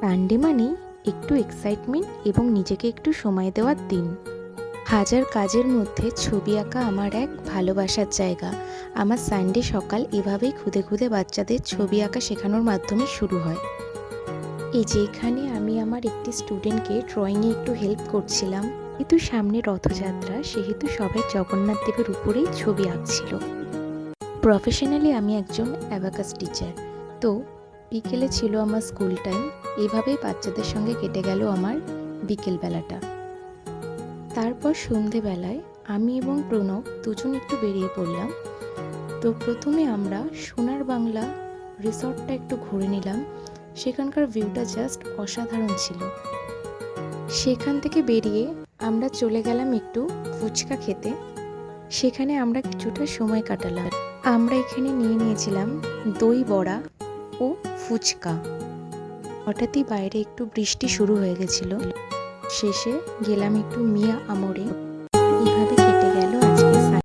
Sunday মানেই একটু excitement এবং নিজেকে একটু সময় দেওয়ার দিন। হাজার কাজের মধ্যে ছবি আঁকা আমার এক ভালোবাসার জায়গা। আমার সানডে সকাল এভাবেই খুদে খুদে বাচ্চাদের ছবি আঁকা শেখানোর মাধ্যমে শুরু হয়। এই যে এখানে আমি আমার একটি স্টুডেন্টকে ড্রয়িংয়ে একটু হেল্প করছিলাম। যেহেতু সামনে রথযাত্রা, সেহেতু সবাই জগন্নাথ দেবের উপরেই ছবি আঁকছিল। প্রফেশনালি আমি একজন অ্যাবাকাস টিচার। তো বিকেলে ছিল আমার স্কুল টাইম। এভাবেই বাচ্চাদের সঙ্গে কেটে গেল আমার বিকেলবেলাটা। তারপর সন্ধেবেলায় আমি এবং প্রণব দুজন একটু বেরিয়ে পড়লাম। তো প্রথমে আমরা সোনার বাংলা রিসর্টটা একটু ঘুরে নিলাম। সেখানকার ভিউটা জাস্ট অসাধারণ ছিল। সেখান থেকে বেরিয়ে আমরা চলে গেলাম একটু ফুচকা খেতে। সেখানে আমরা কিছুটা সময় কাটালাম। আমরা এখানে নিয়ে নিয়েছিলাম দই বড়া ও ফুচকা। হঠাৎই বাইরে একটু বৃষ্টি শুরু হয়ে গেছিল। শেষে গেলাম একটু মিয়া আমরে।